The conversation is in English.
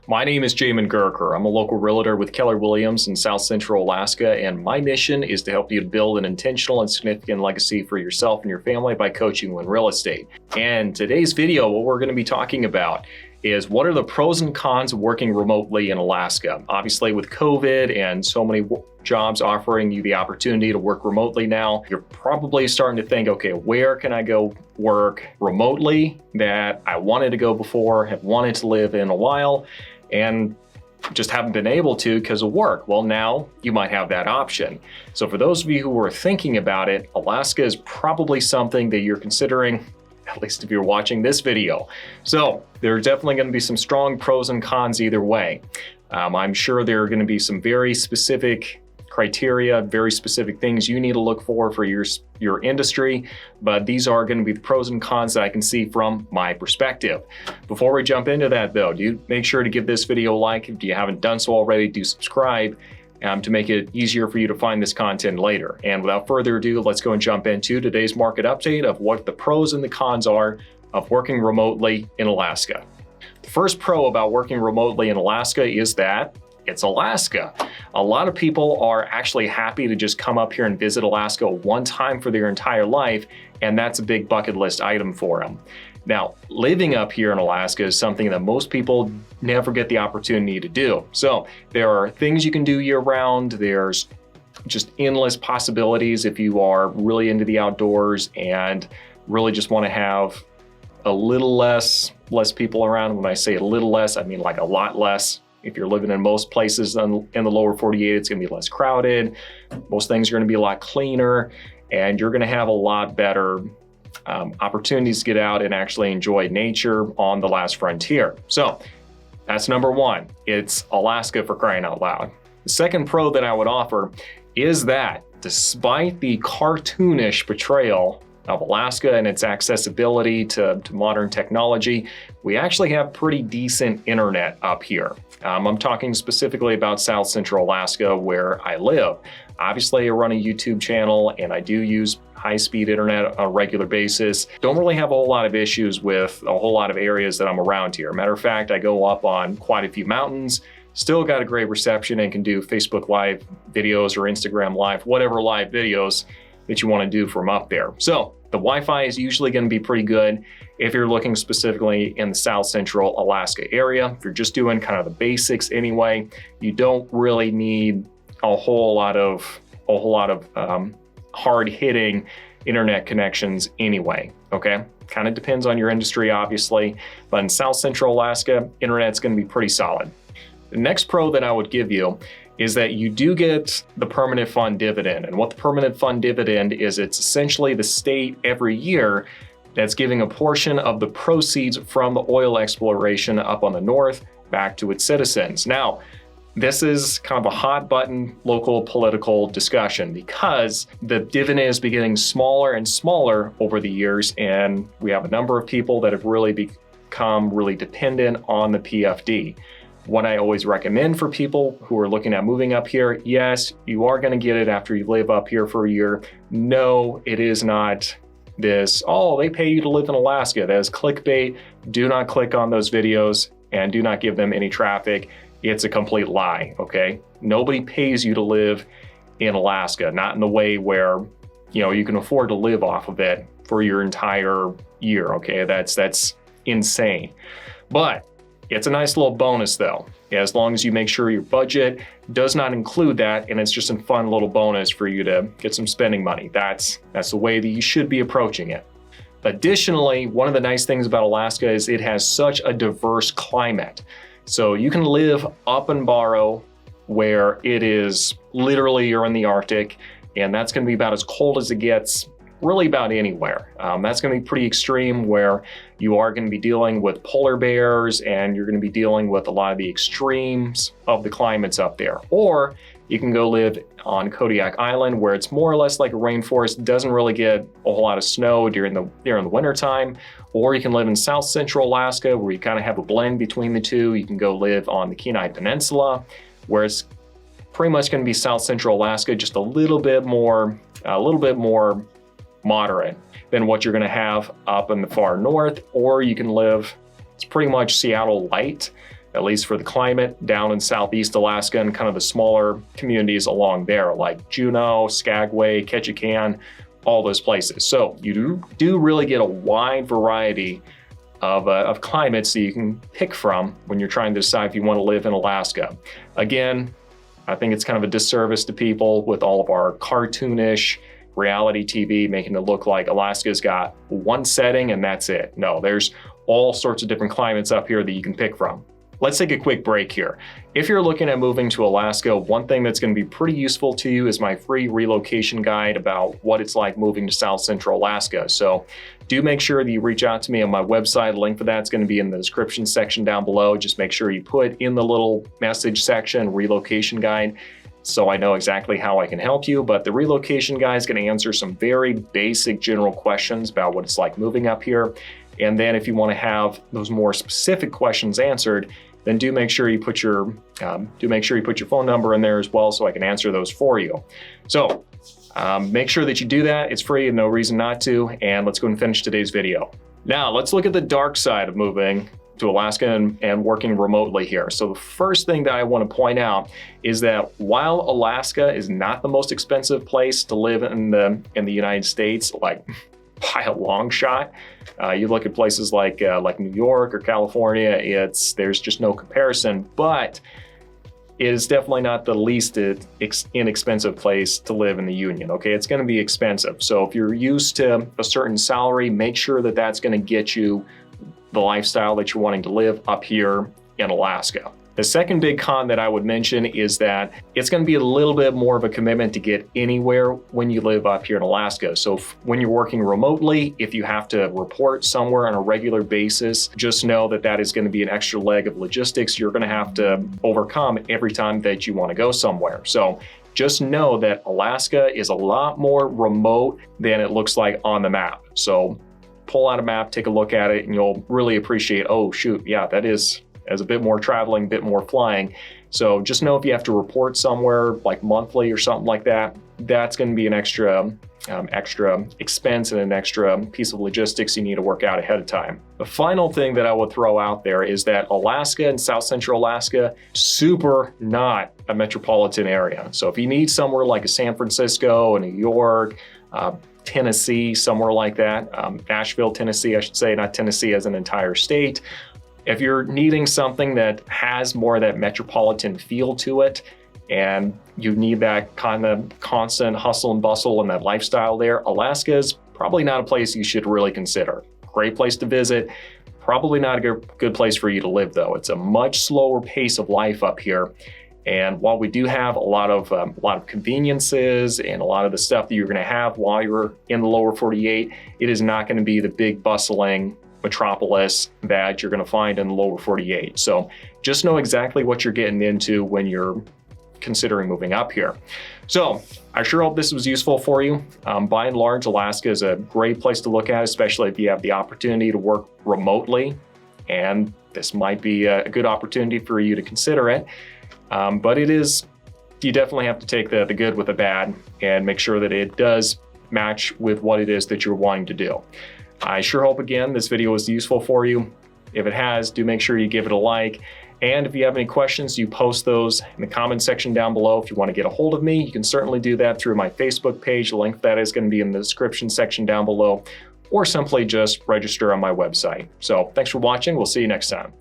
My name is Jamin Goecker. I'm a local realtor with Keller in South Central Alaska, and my mission is to help you to build an intentional and significant legacy for yourself and your family by coaching you in real estate. And today's video, what we're going to be talking about is what are the pros and cons of working remotely in Alaska. Obviously, with COVID and so many jobs offering you the opportunity to work remotely now, you're probably starting to think, okay, where can I go work remotely that I wanted to go before, have wanted to live in a while, and just haven't been able to because of work? Well, now you might have that option. So for those of you who are thinking about it, Alaska is probably something that you're considering, at least if you're watching this video. So there are definitely going to be some strong pros and cons either way. I'm sure there are going to be some very specific criteria, very specific things you need to look for your industry, but these are going to be the pros and cons that I can see from my perspective. Before we jump into that though, do make sure to give this video a like. If you haven't done so already, do subscribe to make it easier for you to find this content later. And without further ado, let's go and jump into today's market update of what the pros and the cons are of working remotely in Alaska. The first pro about working remotely in Alaska is that it's Alaska. A lot of people are actually happy to just come up here and visit Alaska one time for their entire life, and that's a big bucket list item for them. Now, living up here in Alaska is something that most people never get the opportunity to do. So there are things you can do year round. There's just endless possibilities if you are really into the outdoors and really just want to have a little less people around. When I say a little less, I mean like a lot less. If you're living in most places in the lower 48, it's going to be less crowded. Most things are going to be a lot cleaner, and you're going to have a lot better opportunities to get out and actually enjoy nature on the last frontier. So that's number one. It's Alaska, for crying out loud. The second pro that I would offer is that despite the cartoonish portrayal of Alaska and its accessibility to modern technology, we actually have pretty decent internet up here. I'm talking specifically about South Central Alaska, where I live. Obviously, I run a YouTube channel and I do use high-speed internet on a regular basis. Don't really have a whole lot of issues with a whole lot of areas that I'm around here. Matter of fact, I go up on quite a few mountains, still got a great reception, and can do Facebook Live videos or Instagram Live, whatever live videos that you want to do from up there. So the Wi-Fi is usually going to be pretty good if you're looking specifically in the South Central Alaska area. If you're just doing kind of the basics anyway, you don't really need a whole lot of hard-hitting internet connections anyway, okay? Kind of depends on your industry, obviously, but in South Central Alaska, internet's going to be pretty solid. The next pro that I would give you is that you do get the permanent fund dividend. And what the permanent fund dividend is, it's essentially the state every year that's giving a portion of the proceeds from the oil exploration up on the north back to its citizens. Now, this is kind of a hot button local political discussion because the dividend is getting smaller and smaller over the years, and we have a number of people that have really become really dependent on the PFD. What I always recommend for people who are looking at moving up here, yes, you are going to get it after you live up here for a year. No, it is not this, oh, they pay you to live in Alaska. That is clickbait. Do not click on those videos and do not give them any traffic. It's a complete lie, okay? Nobody pays you to live in Alaska, not in the way where, you can afford to live off of it for your entire year, okay? That's insane. But it's a nice little bonus though, as long as you make sure your budget does not include that, and it's just a fun little bonus for you to get some spending money. That's the way that you should be approaching it. Additionally, one of the nice things about Alaska is it has such a diverse climate. So you can live up in Barrow, where it is literally you're in the Arctic, and that's going to be about as cold as it gets really about anywhere. That's going to be pretty extreme, where you are going to be dealing with polar bears and you're going to be dealing with a lot of the extremes of the climates up there. Or you can go live on Kodiak Island, where it's more or less like a rainforest, doesn't really get a whole lot of snow during the winter time. Or you can live in South Central Alaska, where you kind of have a blend between the two. You can go live on the Kenai Peninsula, where it's pretty much going to be South Central Alaska, just a little bit more moderate than what you're going to have up in the far north. Or you can live, it's pretty much Seattle light. at least for the climate, down in Southeast Alaska and kind of the smaller communities along there like Juneau, Skagway, Ketchikan, all those places. So you do really get a wide variety of climates that you can pick from when you're trying to decide if you want to live in Alaska. Again, I think it's kind of a disservice to people with all of our cartoonish reality TV making it look like Alaska's got one setting and that's it. No, there's all sorts of different climates up here that you can pick from. Let's take a quick break here. If you're looking at moving to Alaska, one thing that's going to be pretty useful to you is my free relocation guide about what it's like moving to South Central Alaska. So do make sure that you reach out to me on my website. A link for that's going to be in the description section down below. Just make sure you put in the little message section, relocation guide, so I know exactly how I can help you. But the relocation guide is going to answer some very basic general questions about what it's like moving up here. And then if you want to have those more specific questions answered, then do make sure you put your phone number in there as well so I can answer those for you. So make sure that you do that. It's free and no reason not to. And let's go and finish today's video. Now let's look at the dark side of moving to Alaska and working remotely here. So the first thing that I want to point out is that while Alaska is not the most expensive place to live in the United States, like by a long shot, you look at places like New York or California, there's just no comparison, but it is definitely not the least inexpensive place to live in the Union, okay? It's gonna be expensive. So if you're used to a certain salary, make sure that that's gonna get you the lifestyle that you're wanting to live up here in Alaska. The second big con that I would mention is that it's going to be a little bit more of a commitment to get anywhere when you live up here in Alaska. So when you're working remotely, if you have to report somewhere on a regular basis, just know that that is going to be an extra leg of logistics you're going to have to overcome every time that you want to go somewhere. So just know that Alaska is a lot more remote than it looks like on the map. So pull out a map, take a look at it, and you'll really appreciate, oh shoot, yeah, that is as a bit more traveling, a bit more flying. So just know if you have to report somewhere like monthly or something like that, that's going to be an extra expense and an extra piece of logistics you need to work out ahead of time. The final thing that I would throw out there is that Alaska and South Central Alaska, super not a metropolitan area. So if you need somewhere like a San Francisco, a New York, Tennessee, somewhere like that, Nashville, Tennessee, I should say, not Tennessee as an entire state. If you're needing something that has more of that metropolitan feel to it, and you need that kind of constant hustle and bustle and that lifestyle there, Alaska is probably not a place you should really consider. Great place to visit, probably not a good place for you to live though. It's a much slower pace of life up here. And while we do have a lot of conveniences and a lot of the stuff that you're gonna have while you're in the lower 48, it is not gonna be the big bustling metropolis that you're going to find in the lower 48. So just know exactly what you're getting into when you're considering moving up here. So I sure hope this was useful for you. By and large, Alaska is a great place to look at, especially if you have the opportunity to work remotely. And this might be a good opportunity for you to consider it. But you definitely have to take the good with the bad and make sure that it does match with what it is that you're wanting to do. I sure hope, again, this video was useful for you. If it has, do make sure you give it a like. And if you have any questions, you post those in the comment section down below. If you want to get a hold of me, you can certainly do that through my Facebook page. The link for that is going to be in the description section down below, or simply just register on my website. So thanks for watching. We'll see you next time.